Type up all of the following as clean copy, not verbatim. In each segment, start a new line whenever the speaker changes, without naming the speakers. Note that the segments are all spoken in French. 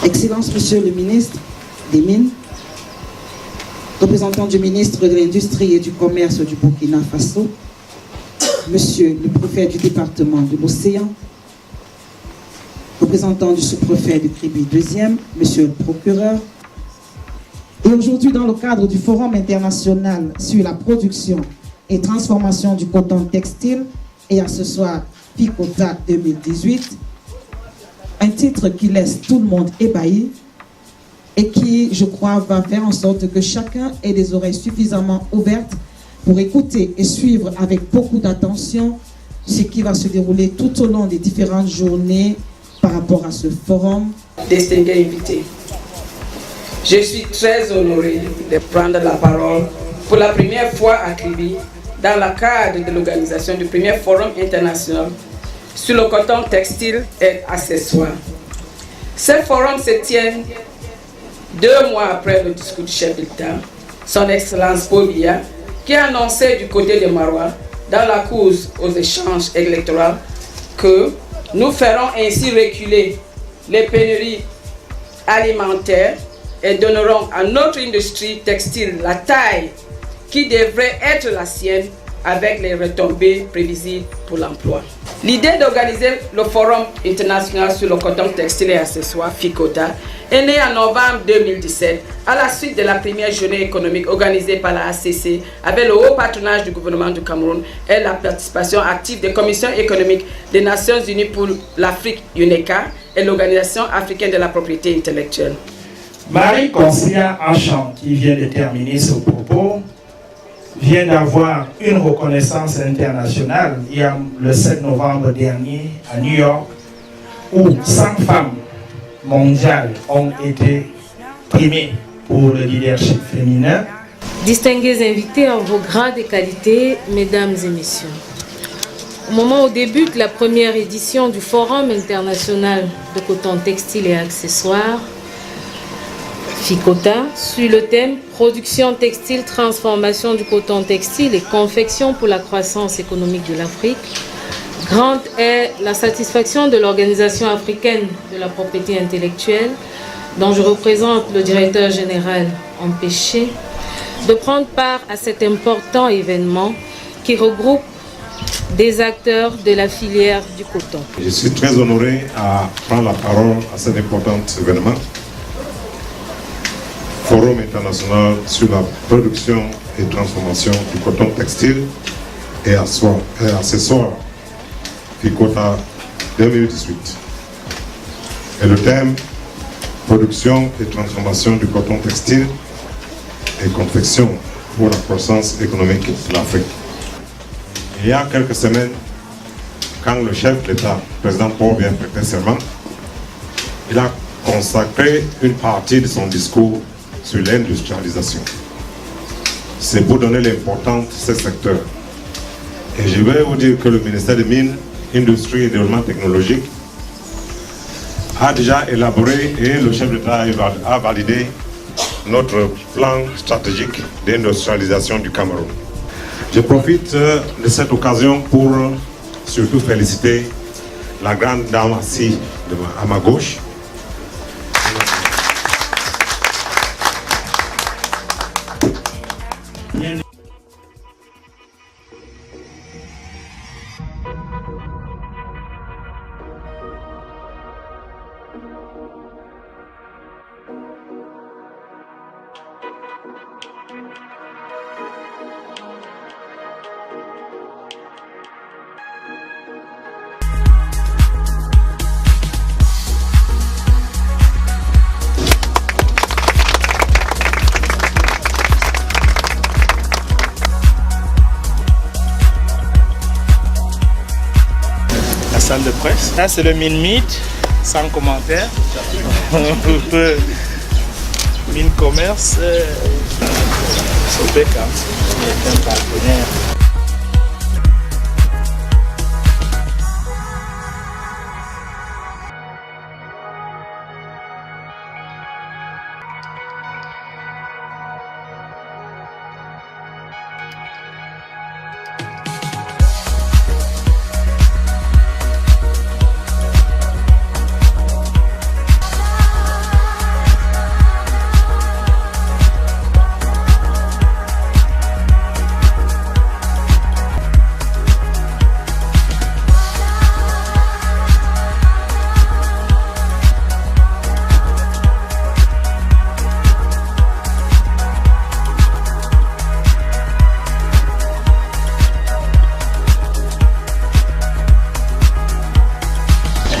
Excellence, Monsieur le ministre des Mines, représentant du ministre de l'Industrie et du Commerce du Burkina Faso, Monsieur le préfet du département de l'Océan, représentant du sous-préfet du Kribi 2e, Monsieur le procureur, et aujourd'hui dans le cadre du Forum international sur la production et transformation du coton textile, et à ce soir FICOTA 2018, un titre qui laisse tout le monde ébahi et qui, je crois, va faire en sorte que chacun ait des oreilles suffisamment ouvertes pour écouter et suivre avec beaucoup d'attention ce qui va se dérouler tout au long des différentes journées par rapport à ce forum.
Distingués invités, je suis très honoré de prendre la parole pour la première fois à Kribi dans le cadre de l'organisation du premier forum international sur le coton textile et accessoires. Ce forum se tient 2 mois après le discours du chef d'État, son Excellence Paul Biya, qui a annoncé du côté de Maroua, dans la course aux échanges électoraux, que nous ferons ainsi reculer les pénuries alimentaires et donnerons à notre industrie textile la taille qui devrait être la sienne avec les retombées prévisibles pour l'emploi. L'idée d'organiser le Forum international sur le coton textile et accessoires, FICOTA, est née en novembre 2017 à la suite de la première journée économique organisée par la ACC avec le haut patronage du gouvernement du Cameroun et la participation active des commissions économiques des Nations Unies pour l'Afrique, UNECA, et l'Organisation africaine de la propriété intellectuelle.
Marie Concia Acham, qui vient de terminer ce propos, vient d'avoir une reconnaissance internationale le 7 novembre dernier à New York, où 100 femmes mondiales ont été primées pour le leadership féminin.
Distingués invités en vos grades et qualités, mesdames et messieurs. Au moment où débute la première édition du Forum international de coton textile et accessoires, FICOTA, sur le thème Production textile, transformation du coton textile et confection pour la croissance économique de l'Afrique, grande est la satisfaction de l'Organisation africaine de la propriété intellectuelle, dont je représente le directeur général empêché, de prendre part à cet important événement qui regroupe des acteurs de la filière du coton.
Je suis très honoré à prendre la parole à cet important événement. Forum international sur la production et transformation du coton textile et accessoires, FICOTA 2018. Et le thème, production et transformation du coton textile et confection pour la croissance économique de l'Afrique. Il y a quelques semaines, quand le chef d'État, le président Paul Biya, prêtait serment, il a consacré une partie de son discours sur l'industrialisation. C'est pour donner l'importance de ce secteur. Et je vais vous dire que le ministère des Mines, Industrie et Développement technologique a déjà élaboré et le chef d'État a validé notre plan stratégique d'industrialisation du Cameroun. Je profite de cette occasion pour surtout féliciter la grande dame assise à ma gauche,
salle de presse. Là, c'est le Minmeet, sans commentaire. Mine Commerce, Sopec, est un partenaire.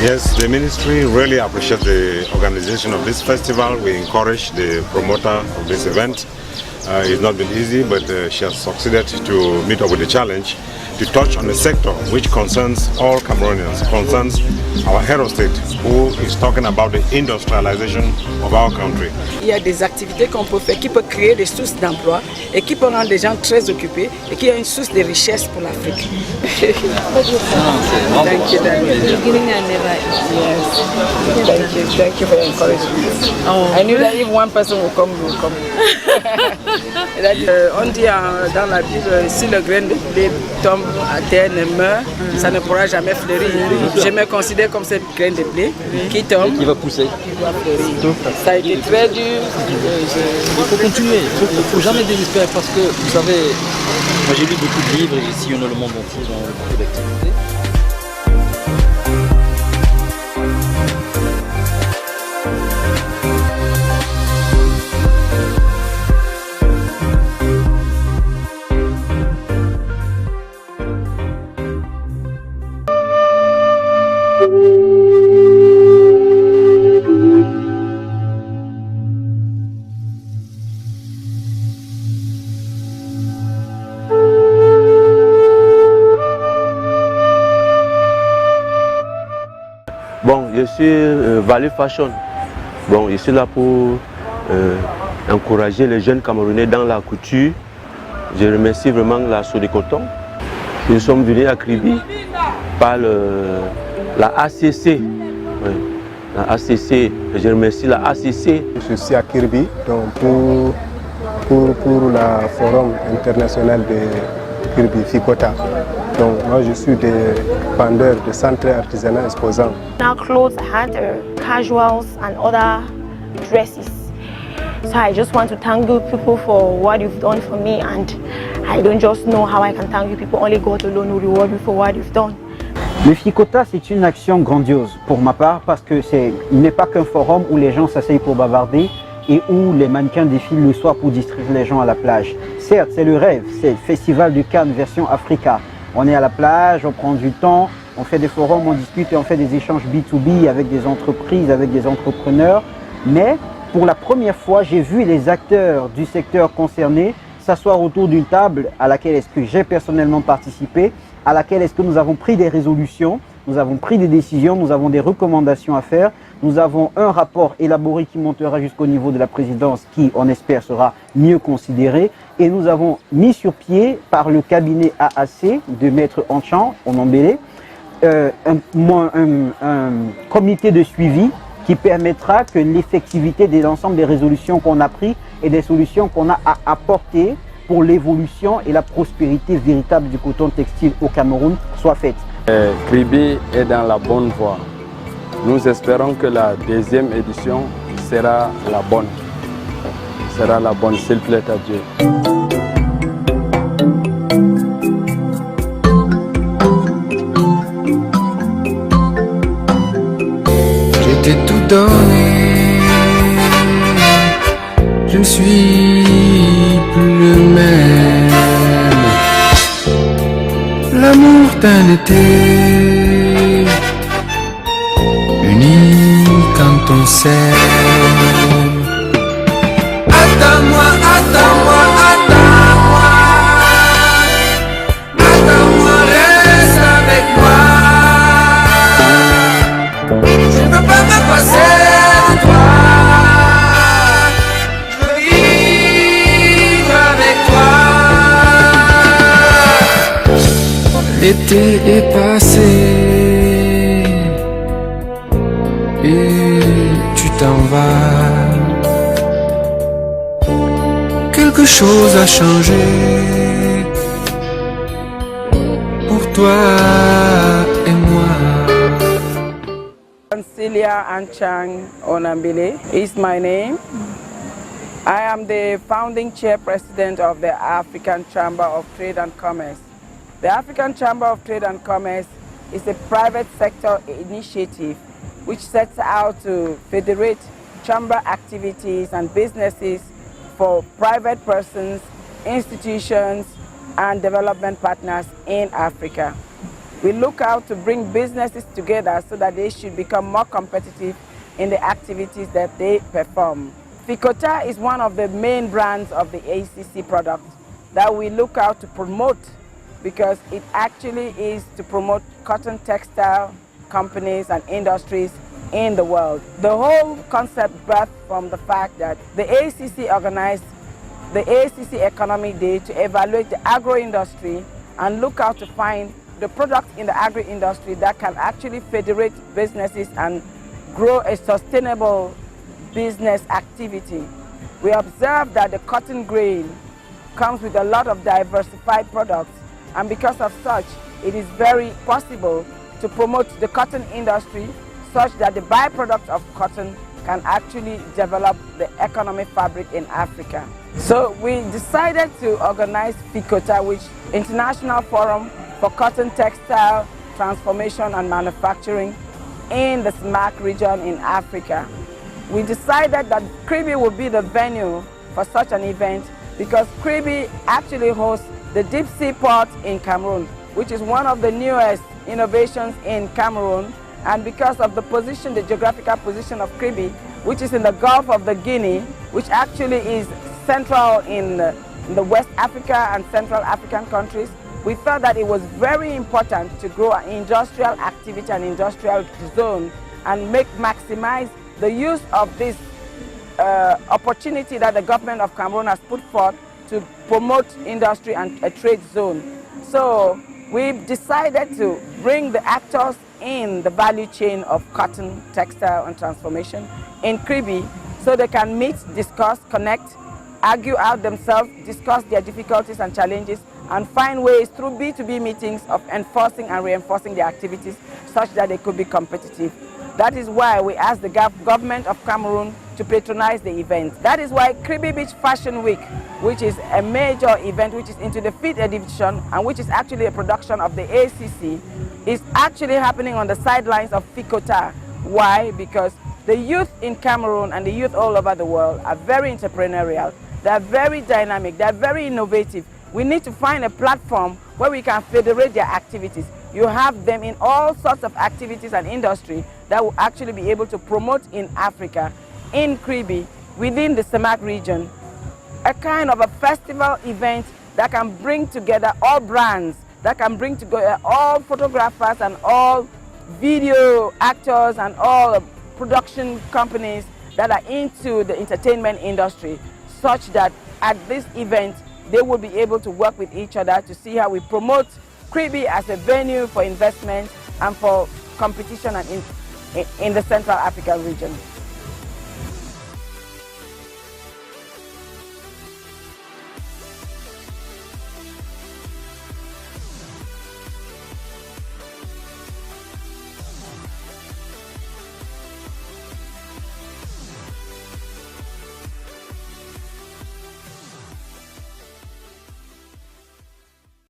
Yes, the ministry really appreciates the organization of this festival. We encourage the promoter of this event. It's not been easy, but she has succeeded to meet up with the challenge to touch on a sector which concerns all Cameroonians, concerns our hero state, who is talking about the industrialization of our country.
Il y a des activités qu'on peut faire qui peuvent créer des sources d'emploi et qui peuvent rendre les gens très occupés et qui est une source de richesse pour l'Afrique. Thank you, Daniel. Yes. Thank you for your encouragement.
Oh.
I knew that if one person will come, you will come. On dit dans la Bible, si le grain de blé tombe à terre et meurt, ça ne pourra jamais fleurir. Je me considère comme ce grain de blé qui tombe,
qui va pousser.
Qui va fleurir. Ça a été très dur.
Il faut continuer, il ne faut jamais désespérer parce que, vous savez, moi j'ai lu beaucoup de livres et j'ai sillonné le monde entier dans beaucoup d'activités.
Bon, je suis Value Fashion. Bon, je suis là pour encourager les jeunes Camerounais dans la couture. Je remercie vraiment la Sodecoton. Nous sommes venus à Kribi par la ACC. Oui, la ACC. Je remercie la ACC.
Je suis à Kribi donc pour le Forum international de Kribi Fikota. Donc moi je suis des vendeurs de centres artisanaux exposants.
Now clothes I had casuals and other dresses. So I just want to thank you people for what you've done for me, and I don't just know how I can thank you people. Only God alone will reward you for what you've done.
Le Fikota, c'est une action grandiose pour ma part parce que il n'est pas qu'un forum où les gens s'asseyent pour bavarder et où les mannequins défilent le soir pour distraire les gens à la plage. Certes, c'est le rêve, c'est le Festival de Cannes version Africa. On est à la plage, on prend du temps, on fait des forums, on discute et on fait des échanges B2B avec des entreprises, avec des entrepreneurs. Mais pour la première fois, j'ai vu les acteurs du secteur concerné s'asseoir autour d'une table à laquelle est-ce que j'ai personnellement participé, à laquelle est-ce que nous avons pris des résolutions, nous avons pris des décisions, nous avons des recommandations à faire. Nous avons un rapport élaboré qui montera jusqu'au niveau de la présidence qui, on espère, sera mieux considéré. Et nous avons mis sur pied par le cabinet AAC de Maître Anchan, on embellé, un comité de suivi qui permettra que l'effectivité de l'ensemble des résolutions qu'on a prises et des solutions qu'on a à apporter pour l'évolution et la prospérité véritable du coton textile au Cameroun soit faite.
Kribi est dans la bonne voie. Nous espérons que la deuxième édition sera la bonne. S'il plaît à Dieu.
Je t'ai tout donné, je ne suis plus le même. L'amour d'un été, uni quand on s'aime. Attends-moi, attends-moi, attends-moi. Attends-moi, reste avec moi. est passé et tu t'en vas. Quelque chose a changé pour toi et moi.
Celia Anchang Onambile is my name. I am the founding chairperson of the African Chamber of Trade and Commerce. The African Chamber of Trade and Commerce is a private sector initiative which sets out to federate chamber activities and businesses for private persons, institutions, and development partners in Africa. We look out to bring businesses together so that they should become more competitive in the activities that they perform. Ficota is one of the main brands of the ACC product that we look out to promote because it actually is to promote cotton textile companies and industries in the world. The whole concept birthed from the fact that the ACC organized the ACC Economic Day to evaluate the agro-industry and look out to find the products in the agri-industry that can actually federate businesses and grow a sustainable business activity. We observed that the cotton grain comes with a lot of diversified products, and because of such, it is very possible to promote the cotton industry such that the byproduct of cotton can actually develop the economic fabric in Africa. So we decided to organize Ficota, which International Forum for Cotton Textile Transformation and Manufacturing in the SMAC region in Africa. We decided that Kribi would be the venue for such an event because Kribi actually hosts the deep sea port in Cameroon, which is one of the newest innovations in Cameroon, and because of the position, the geographical position of Kribi, which is in the Gulf of the Guinea, which actually is central in the West Africa and Central African countries, we thought that it was very important to grow an industrial activity and industrial zone and maximize the use of this opportunity that the government of Cameroon has put forth to promote industry and a trade zone. So we've decided to bring the actors in the value chain of cotton, textile, and transformation in Kribi so they can meet, discuss, connect, argue out themselves, discuss their difficulties and challenges, and find ways through B2B meetings of enforcing and reinforcing their activities such that they could be competitive. That is why we asked the government of Cameroon to patronize the event. That is why Kribi Beach Fashion Week, which is a major event which is into the 5th edition and which is actually a production of the ACC, is actually happening on the sidelines of Ficota. Why? Because the youth in Cameroon and the youth all over the world are very entrepreneurial, they are very dynamic, they are very innovative. We need to find a platform where we can federate their activities. You have them in all sorts of activities and industry that will actually be able to promote in Africa, in Kribi, within the SMAC region, a kind of a festival event that can bring together all brands, that can bring together all photographers and all video actors and all production companies that are into the entertainment industry, such that at this event they will be able to work with each other to see how we promote Kribi as a venue for investment and for competition and in the Central African region.